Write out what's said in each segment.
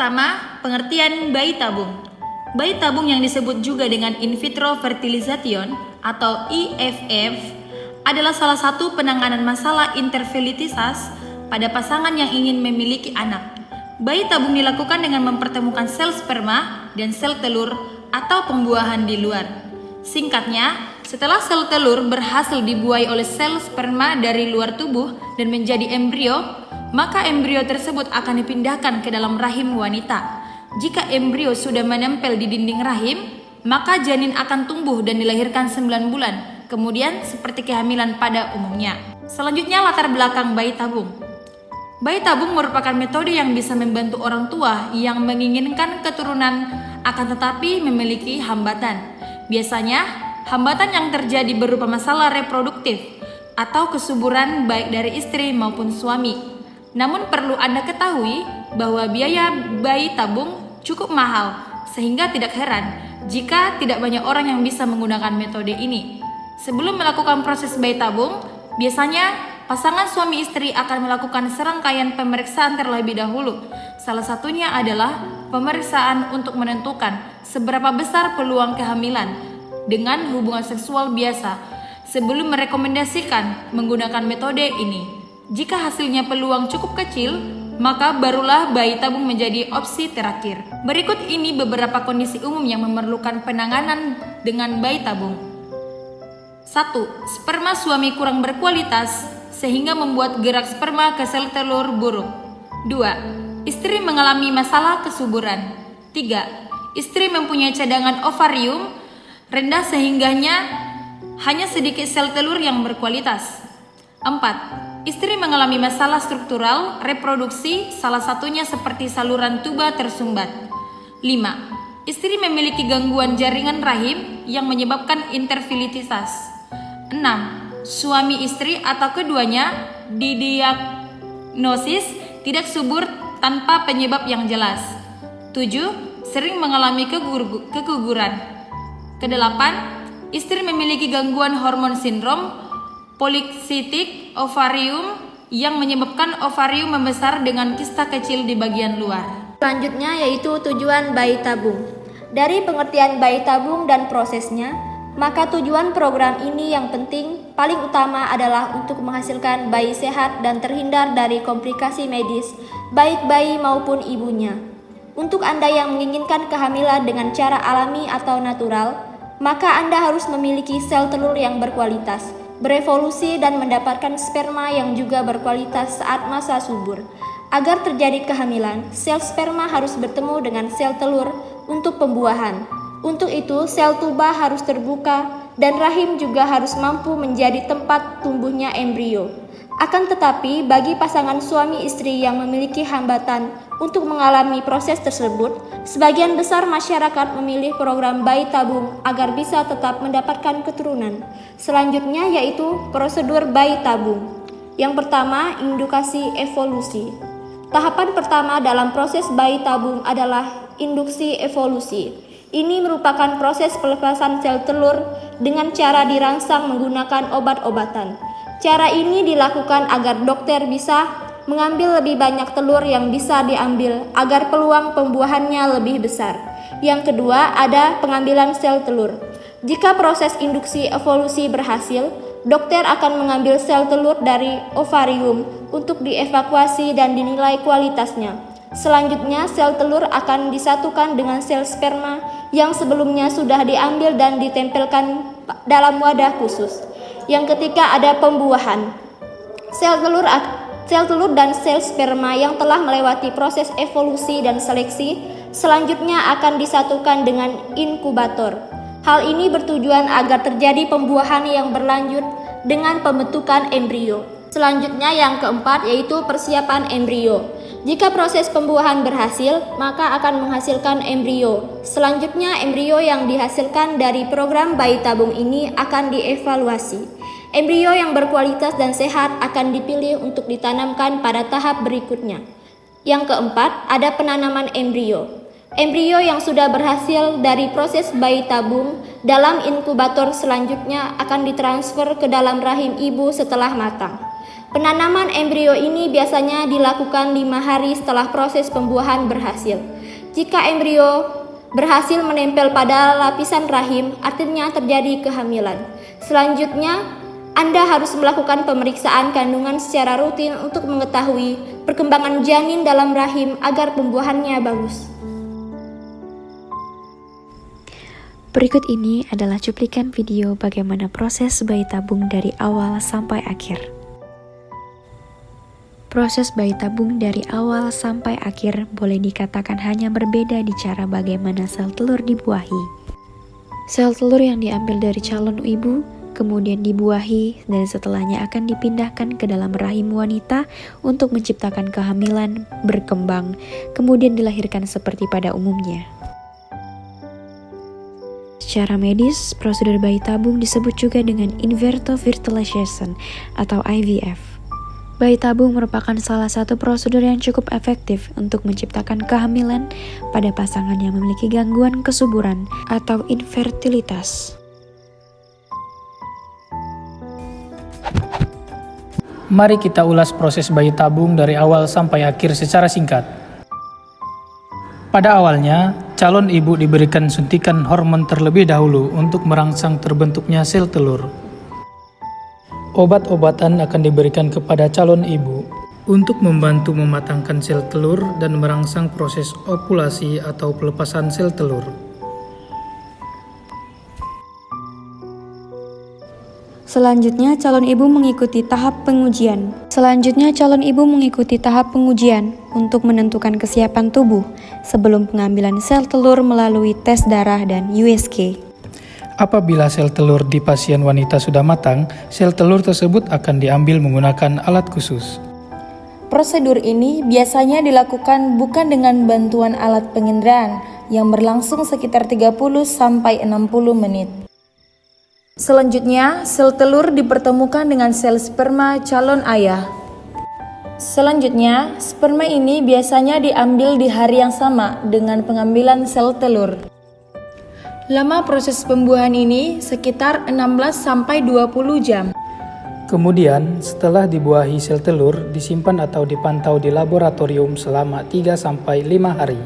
Pertama, pengertian bayi tabung. Bayi tabung yang disebut juga dengan in vitro fertilization atau IVF adalah salah satu penanganan masalah infertilitas pada pasangan yang ingin memiliki anak. Bayi tabung dilakukan dengan mempertemukan sel sperma dan sel telur atau pembuahan di luar. Singkatnya, setelah sel telur berhasil dibuai oleh sel sperma dari luar tubuh dan menjadi embrio, maka embrio tersebut akan dipindahkan ke dalam rahim wanita. Jika embrio sudah menempel di dinding rahim, maka janin akan tumbuh dan dilahirkan 9 bulan, kemudian seperti kehamilan pada umumnya. Selanjutnya, latar belakang bayi tabung. Bayi tabung merupakan metode yang bisa membantu orang tua yang menginginkan keturunan akan tetapi memiliki hambatan. Biasanya, hambatan yang terjadi berupa masalah reproduktif atau kesuburan baik dari istri maupun suami. Namun perlu Anda ketahui bahwa biaya bayi tabung cukup mahal, sehingga tidak heran jika tidak banyak orang yang bisa menggunakan metode ini. Sebelum melakukan proses bayi tabung, biasanya pasangan suami istri akan melakukan serangkaian pemeriksaan terlebih dahulu. Salah satunya adalah pemeriksaan untuk menentukan seberapa besar peluang kehamilan dengan hubungan seksual biasa sebelum merekomendasikan menggunakan metode ini. Jika hasilnya peluang cukup kecil, maka barulah bayi tabung menjadi opsi terakhir. Berikut ini beberapa kondisi umum yang memerlukan penanganan dengan bayi tabung. 1. Sperma suami kurang berkualitas sehingga membuat gerak sperma ke sel telur buruk. 2. Istri mengalami masalah kesuburan. 3. Istri mempunyai cadangan ovarium rendah sehingganya hanya sedikit sel telur yang berkualitas. 4. Istri mengalami masalah struktural reproduksi, salah satunya seperti saluran tuba tersumbat. 5. Istri memiliki gangguan jaringan rahim yang menyebabkan infertilitas. 6. Suami istri atau keduanya didiagnosis tidak subur tanpa penyebab yang jelas. 7. Sering mengalami keguguran. 8. Istri memiliki gangguan hormon sindrom polikistik ovarium yang menyebabkan ovarium membesar dengan kista kecil di bagian luar. Selanjutnya yaitu tujuan bayi tabung. Dari pengertian bayi tabung dan prosesnya, maka tujuan program ini yang penting paling utama adalah untuk menghasilkan bayi sehat dan terhindar dari komplikasi medis, baik bayi maupun ibunya. Untuk Anda yang menginginkan kehamilan dengan cara alami atau natural, maka Anda harus memiliki sel telur yang berkualitas, berevolusi dan mendapatkan sperma yang juga berkualitas saat masa subur. Agar terjadi kehamilan, sel sperma harus bertemu dengan sel telur untuk pembuahan. Untuk itu, sel tuba harus terbuka dan rahim juga harus mampu menjadi tempat tumbuhnya embrio. Akan tetapi, bagi pasangan suami istri yang memiliki hambatan untuk mengalami proses tersebut, sebagian besar masyarakat memilih program bayi tabung agar bisa tetap mendapatkan keturunan. Selanjutnya yaitu prosedur bayi tabung. Yang pertama, indukasi evolusi. Tahapan pertama dalam proses bayi tabung adalah induksi evolusi. Ini merupakan proses pelepasan sel telur dengan cara dirangsang menggunakan obat-obatan. Cara ini dilakukan agar dokter bisa mengambil lebih banyak telur yang bisa diambil agar peluang pembuahannya lebih besar. Yang kedua, ada pengambilan sel telur. Jika proses induksi evolusi berhasil, dokter akan mengambil sel telur dari ovarium untuk dievakuasi dan dinilai kualitasnya. Selanjutnya, sel telur akan disatukan dengan sel sperma yang sebelumnya sudah diambil dan ditempelkan dalam wadah khusus. Yang ketiga, ada pembuahan. Sel telur dan sel sperma yang telah melewati proses evolusi dan seleksi selanjutnya akan disatukan dengan inkubator. Hal ini bertujuan agar terjadi pembuahan yang berlanjut dengan pembentukan embrio. Selanjutnya yang keempat yaitu persiapan embrio. Jika proses pembuahan berhasil, maka akan menghasilkan embrio. Selanjutnya, embrio yang dihasilkan dari program bayi tabung ini akan dievaluasi. Embrio yang berkualitas dan sehat akan dipilih untuk ditanamkan pada tahap berikutnya. Yang keempat, ada penanaman embrio. Embrio yang sudah berhasil dari proses bayi tabung dalam inkubator selanjutnya akan ditransfer ke dalam rahim ibu setelah matang. Penanaman embrio ini biasanya dilakukan 5 hari setelah proses pembuahan berhasil. Jika embrio berhasil menempel pada lapisan rahim, artinya terjadi kehamilan. Selanjutnya, Anda harus melakukan pemeriksaan kandungan secara rutin untuk mengetahui perkembangan janin dalam rahim agar pembuahannya bagus. Berikut ini adalah cuplikan video bagaimana proses bayi tabung dari awal sampai akhir. Proses bayi tabung dari awal sampai akhir boleh dikatakan hanya berbeda di cara bagaimana sel telur dibuahi. Sel telur yang diambil dari calon ibu, kemudian dibuahi, dan setelahnya akan dipindahkan ke dalam rahim wanita untuk menciptakan kehamilan, berkembang, kemudian dilahirkan seperti pada umumnya. Secara medis, prosedur bayi tabung disebut juga dengan in vitro fertilization atau IVF. Bayi tabung merupakan salah satu prosedur yang cukup efektif untuk menciptakan kehamilan pada pasangan yang memiliki gangguan kesuburan atau infertilitas. Mari kita ulas proses bayi tabung dari awal sampai akhir secara singkat. Pada awalnya, calon ibu diberikan suntikan hormon terlebih dahulu untuk merangsang terbentuknya sel telur. Obat-obatan akan diberikan kepada calon ibu untuk membantu mematangkan sel telur dan merangsang proses ovulasi atau pelepasan sel telur. Selanjutnya, calon ibu mengikuti tahap pengujian. Untuk menentukan kesiapan tubuh sebelum pengambilan sel telur melalui tes darah dan USG. Apabila sel telur di pasien wanita sudah matang, sel telur tersebut akan diambil menggunakan alat khusus. Prosedur ini biasanya dilakukan bukan dengan bantuan alat penginderaan yang berlangsung sekitar 30-60 menit. Selanjutnya, sel telur dipertemukan dengan sel sperma calon ayah. Selanjutnya, sperma ini biasanya diambil di hari yang sama dengan pengambilan sel telur. Lama proses pembuahan ini sekitar 16-20 jam. Kemudian, setelah dibuahi sel telur, disimpan atau dipantau di laboratorium selama 3-5 hari.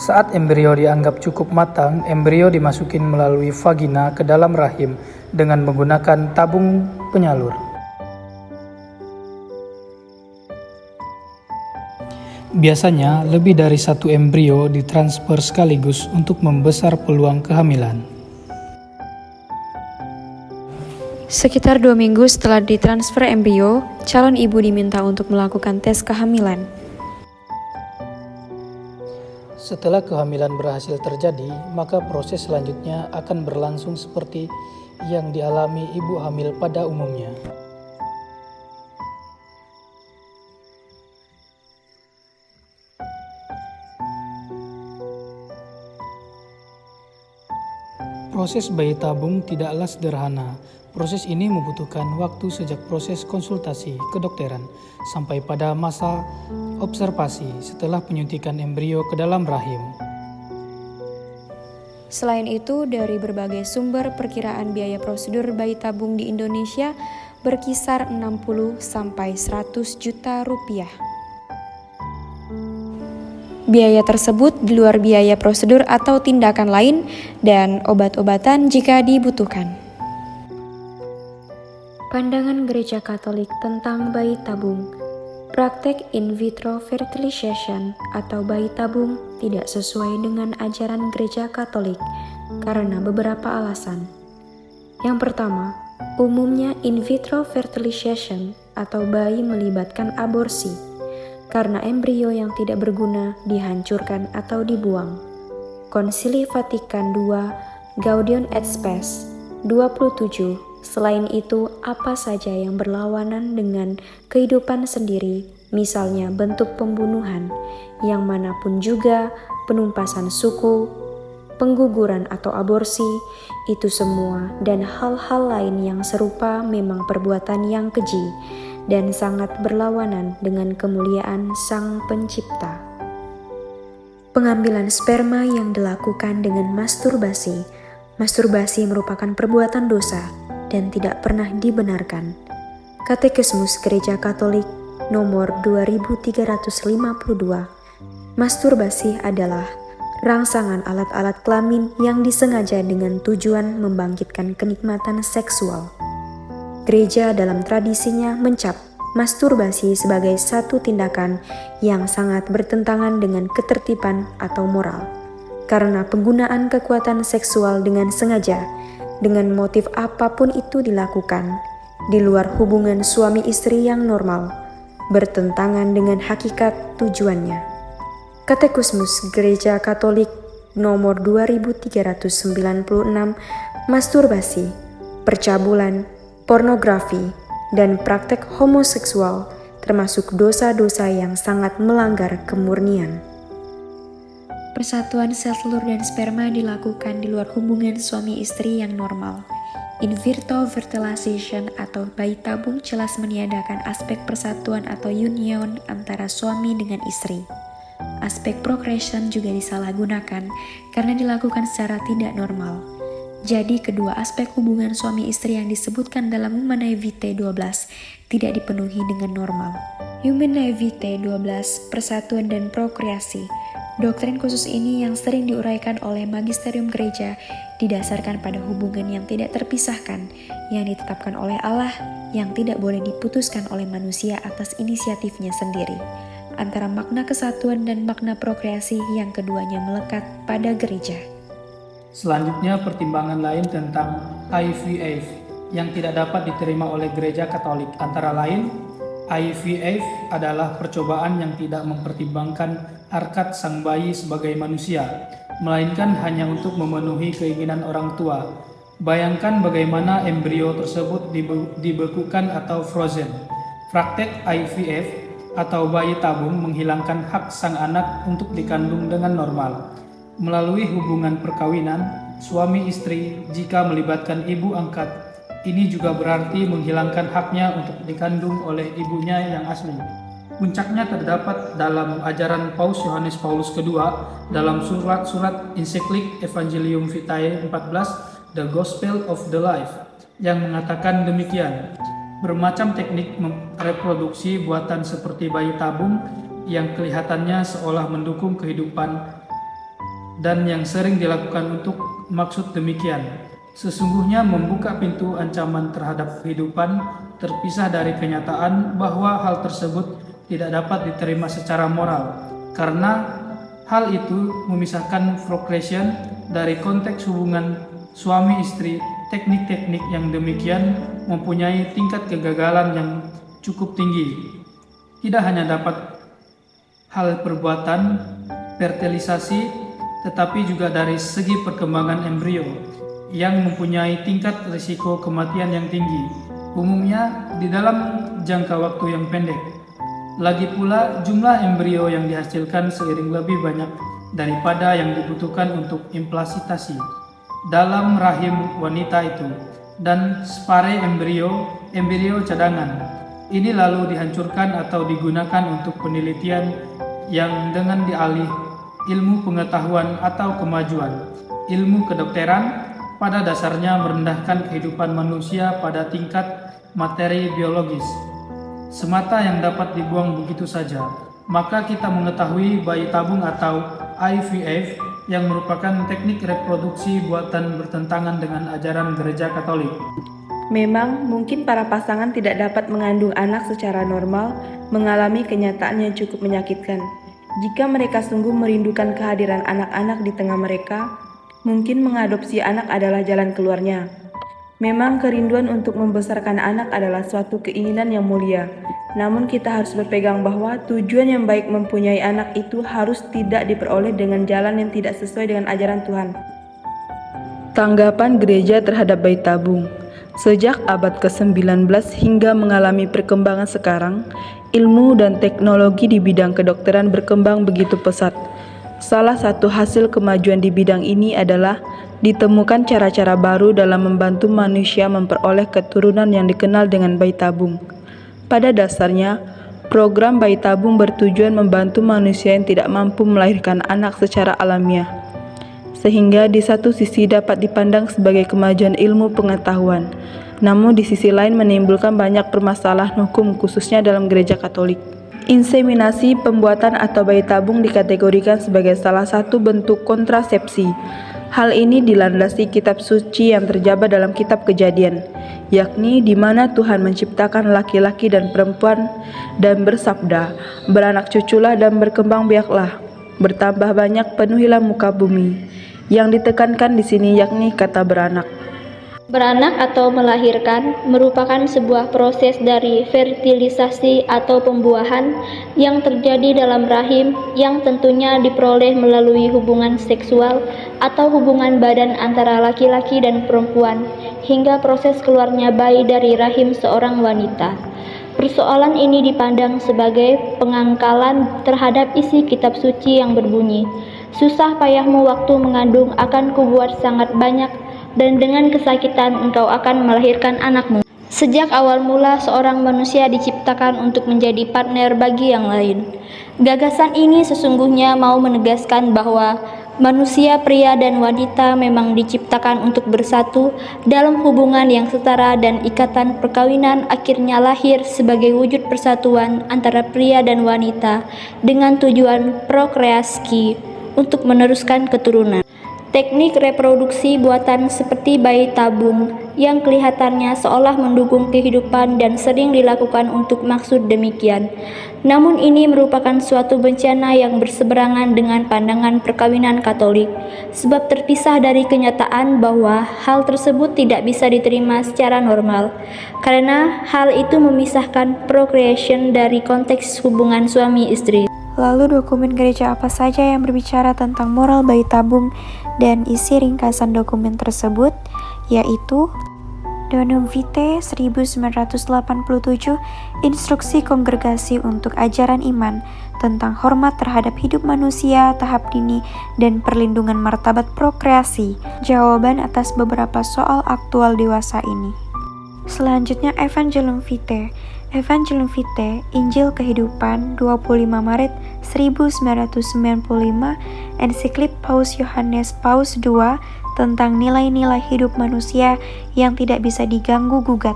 Saat embrio dianggap cukup matang, embrio dimasukin melalui vagina ke dalam rahim dengan menggunakan tabung penyalur. Biasanya, lebih dari satu embrio ditransfer sekaligus untuk membesar peluang kehamilan. Sekitar 2 minggu setelah ditransfer embrio, calon ibu diminta untuk melakukan tes kehamilan. Setelah kehamilan berhasil terjadi, maka proses selanjutnya akan berlangsung seperti yang dialami ibu hamil pada umumnya. Proses bayi tabung tidaklah sederhana. Proses ini membutuhkan waktu sejak proses konsultasi kedokteran sampai pada masa observasi setelah penyuntikan embrio ke dalam rahim. Selain itu, dari berbagai sumber perkiraan biaya prosedur bayi tabung di Indonesia berkisar 60-100 juta rupiah. Biaya tersebut di luar biaya prosedur atau tindakan lain dan obat-obatan jika dibutuhkan. Pandangan Gereja Katolik tentang bayi tabung. Praktek in vitro fertilization atau bayi tabung tidak sesuai dengan ajaran Gereja Katolik karena beberapa alasan. Yang pertama, umumnya in vitro fertilization atau bayi melibatkan aborsi karena embrio yang tidak berguna dihancurkan atau dibuang. Konsili Vatikan II Gaudium et Spes 27. Selain itu, apa saja yang berlawanan dengan kehidupan sendiri, misalnya bentuk pembunuhan, yang manapun juga penumpasan suku, pengguguran atau aborsi, itu semua dan hal-hal lain yang serupa memang perbuatan yang keji dan sangat berlawanan dengan kemuliaan Sang Pencipta. Pengambilan sperma yang dilakukan dengan masturbasi. Masturbasi merupakan perbuatan dosa. dan tidak pernah dibenarkan. Katekismus Gereja Katolik nomor 2352. Masturbasi adalah rangsangan alat-alat kelamin yang disengaja dengan tujuan membangkitkan kenikmatan seksual. Gereja dalam tradisinya mencap masturbasi sebagai satu tindakan yang sangat bertentangan dengan ketertiban atau moral, karena penggunaan kekuatan seksual dengan sengaja, dengan motif apapun itu dilakukan, di luar hubungan suami istri yang normal, bertentangan dengan hakikat tujuannya. Katekismus Gereja Katolik nomor 2396, masturbasi, percabulan, pornografi, dan praktek homoseksual termasuk dosa-dosa yang sangat melanggar kemurnian. Persatuan sel telur dan sperma dilakukan di luar hubungan suami istri yang normal. In vitro fertilization atau bayi tabung jelas meniadakan aspek persatuan atau union antara suami dengan istri. Aspek procreation juga disalahgunakan karena dilakukan secara tidak normal. Jadi kedua aspek hubungan suami istri yang disebutkan dalam Human Naivete 12 tidak dipenuhi dengan normal. Human Naivete 12, persatuan dan prokreasi. Doktrin khusus ini yang sering diuraikan oleh magisterium gereja didasarkan pada hubungan yang tidak terpisahkan yang ditetapkan oleh Allah yang tidak boleh diputuskan oleh manusia atas inisiatifnya sendiri. Antara makna kesatuan dan makna prokreasi yang keduanya melekat pada gereja. Selanjutnya pertimbangan lain tentang IVF yang tidak dapat diterima oleh Gereja Katolik, antara lain IVF adalah percobaan yang tidak mempertimbangkan harkat sang bayi sebagai manusia, melainkan hanya untuk memenuhi keinginan orang tua. Bayangkan bagaimana embrio tersebut dibekukan atau frozen. Praktek IVF atau bayi tabung menghilangkan hak sang anak untuk dikandung dengan normal. Melalui hubungan perkawinan, suami istri jika melibatkan ibu angkat, ini juga berarti menghilangkan haknya untuk dikandung oleh ibunya yang asli. Puncaknya terdapat dalam ajaran Paus Yohanes Paulus II dalam surat ensiklik Evangelium Vitae 14, The Gospel of the Life, yang mengatakan demikian. Bermacam teknik reproduksi buatan seperti bayi tabung yang kelihatannya seolah mendukung kehidupan dan yang sering dilakukan untuk maksud demikian, sesungguhnya membuka pintu ancaman terhadap kehidupan terpisah dari kenyataan bahwa hal tersebut tidak dapat diterima secara moral, karena hal itu memisahkan procreation dari konteks hubungan suami istri. Teknik-teknik yang demikian mempunyai tingkat kegagalan yang cukup tinggi. Tidak hanya dapat hal perbuatan fertilisasi, tetapi juga dari segi perkembangan embrio yang mempunyai tingkat risiko kematian yang tinggi, umumnya di dalam jangka waktu yang pendek. Lagi pula, jumlah embrio yang dihasilkan seiring lebih banyak daripada yang dibutuhkan untuk implantasi dalam rahim wanita itu, dan spare embrio cadangan. Ini lalu dihancurkan atau digunakan untuk penelitian yang dengan dialih ilmu pengetahuan atau kemajuan. Ilmu kedokteran pada dasarnya merendahkan kehidupan manusia pada tingkat materi biologis semata yang dapat dibuang begitu saja. Maka kita mengetahui bayi tabung atau IVF yang merupakan teknik reproduksi buatan bertentangan dengan ajaran Gereja Katolik. Memang mungkin para pasangan tidak dapat mengandung anak secara normal, mengalami kenyataan yang cukup menyakitkan. Jika mereka sungguh merindukan kehadiran anak-anak di tengah mereka, mungkin mengadopsi anak adalah jalan keluarnya. Memang kerinduan untuk membesarkan anak adalah suatu keinginan yang mulia. Namun kita harus berpegang bahwa tujuan yang baik mempunyai anak itu harus tidak diperoleh dengan jalan yang tidak sesuai dengan ajaran Tuhan. Tanggapan gereja terhadap bayi tabung. Sejak abad ke-19 hingga mengalami perkembangan sekarang, ilmu dan teknologi di bidang kedokteran berkembang begitu pesat. Salah satu hasil kemajuan di bidang ini adalah ditemukan cara-cara baru dalam membantu manusia memperoleh keturunan yang dikenal dengan bayi tabung. Pada dasarnya, program bayi tabung bertujuan membantu manusia yang tidak mampu melahirkan anak secara alamiah, sehingga di satu sisi dapat dipandang sebagai kemajuan ilmu pengetahuan. namun di sisi lain menimbulkan banyak permasalahan hukum khususnya dalam gereja Katolik. Inseminasi, pembuatan atau bayi tabung dikategorikan sebagai salah satu bentuk kontrasepsi. Hal ini dilandasi kitab suci yang terjabar dalam kitab Kejadian, yakni di mana Tuhan menciptakan laki-laki dan perempuan dan bersabda, "Beranak cuculah dan berkembang biaklah, bertambah banyak, penuhilah muka bumi." Yang ditekankan di sini yakni kata beranak. Beranak atau melahirkan merupakan sebuah proses dari fertilisasi atau pembuahan yang terjadi dalam rahim yang tentunya diperoleh melalui hubungan seksual atau hubungan badan antara laki-laki dan perempuan hingga proses keluarnya bayi dari rahim seorang wanita. Persoalan ini dipandang sebagai pengangkalan terhadap isi kitab suci yang berbunyi, "Susah payahmu waktu mengandung akan kubuat sangat banyak, dan dengan kesakitan engkau akan melahirkan anakmu." Sejak awal mula seorang manusia diciptakan untuk menjadi partner bagi yang lain. Gagasan ini sesungguhnya mau menegaskan bahwa manusia pria dan wanita memang diciptakan untuk bersatu dalam hubungan yang setara, dan ikatan perkawinan akhirnya lahir sebagai wujud persatuan antara pria dan wanita dengan tujuan prokreasi untuk meneruskan keturunan. Teknik reproduksi buatan seperti bayi tabung yang kelihatannya seolah mendukung kehidupan dan sering dilakukan untuk maksud demikian. Namun ini merupakan suatu bencana yang berseberangan dengan pandangan perkawinan Katolik, sebab terpisah dari kenyataan bahwa hal tersebut tidak bisa diterima secara normal, karena hal itu memisahkan procreation dari konteks hubungan suami istri. Lalu dokumen gereja apa saja yang berbicara tentang moral bayi tabung dan isi ringkasan dokumen tersebut, yaitu Donum Vitae 1987, Instruksi Kongregasi untuk Ajaran Iman tentang hormat terhadap hidup manusia, tahap dini, dan perlindungan martabat prokreasi. Jawaban atas beberapa soal aktual dewasa ini. Selanjutnya Evangelium Vitae. Evangelium Vitae, Injil Kehidupan, 25 Maret 1995, Ensiklik Paus Yohanes Paus II tentang nilai-nilai hidup manusia yang tidak bisa diganggu-gugat.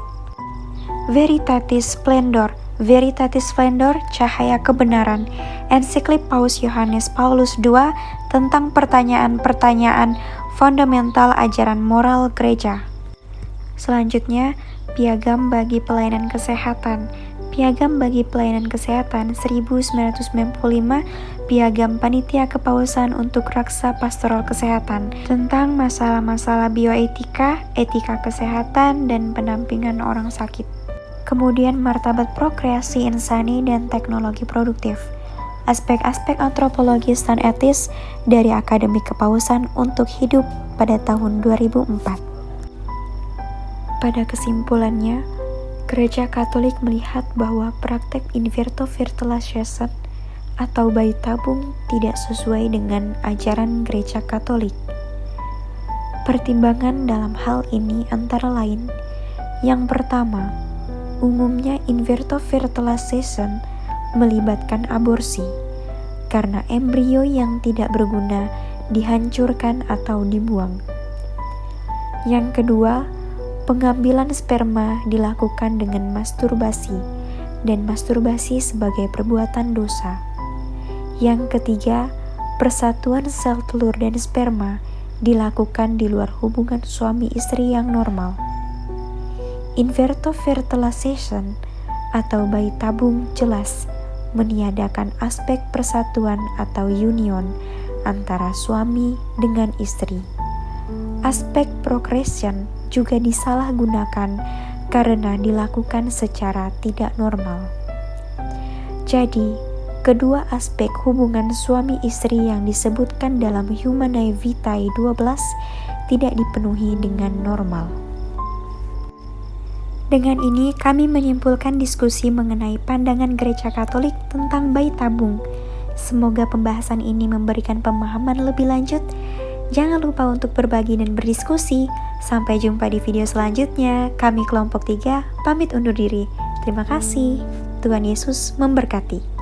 Veritatis Splendor, Veritatis Splendor, Cahaya Kebenaran, Ensiklik Paus Yohanes Paulus II tentang pertanyaan-pertanyaan fundamental ajaran moral gereja. Selanjutnya, Piagam bagi Pelayanan Kesehatan. Piagam bagi Pelayanan Kesehatan 1995, Piagam Panitia Kepausan untuk Raksa Pastoral Kesehatan tentang masalah-masalah bioetika, etika kesehatan, dan pendampingan orang sakit. Kemudian martabat prokreasi insani dan teknologi produktif. Aspek-aspek antropologis dan etis dari Akademi Kepausan untuk Hidup pada tahun 2004. Pada kesimpulannya, Gereja Katolik melihat bahwa praktek in vitro fertilization atau bayi tabung tidak sesuai dengan ajaran Gereja Katolik. Pertimbangan dalam hal ini antara lain, yang pertama, umumnya in vitro fertilization melibatkan aborsi, karena embrio yang tidak berguna dihancurkan atau dibuang. Yang kedua, pengambilan sperma dilakukan dengan masturbasi, dan masturbasi sebagai perbuatan dosa. Yang ketiga, persatuan sel telur dan sperma dilakukan di luar hubungan suami istri yang normal. In vitro fertilization atau bayi tabung jelas meniadakan aspek persatuan atau union antara suami dengan istri. Aspek procreation juga disalahgunakan karena dilakukan secara tidak normal. Jadi, kedua aspek hubungan suami istri yang disebutkan dalam Humanae Vitae 12 tidak dipenuhi dengan normal. Dengan ini, kami menyimpulkan diskusi mengenai pandangan Gereja Katolik tentang bayi tabung. Semoga pembahasan ini memberikan pemahaman lebih lanjut. Jangan lupa untuk berbagi dan berdiskusi. Sampai jumpa di video selanjutnya. Kami kelompok 3 pamit undur diri. Terima kasih. Tuhan Yesus memberkati.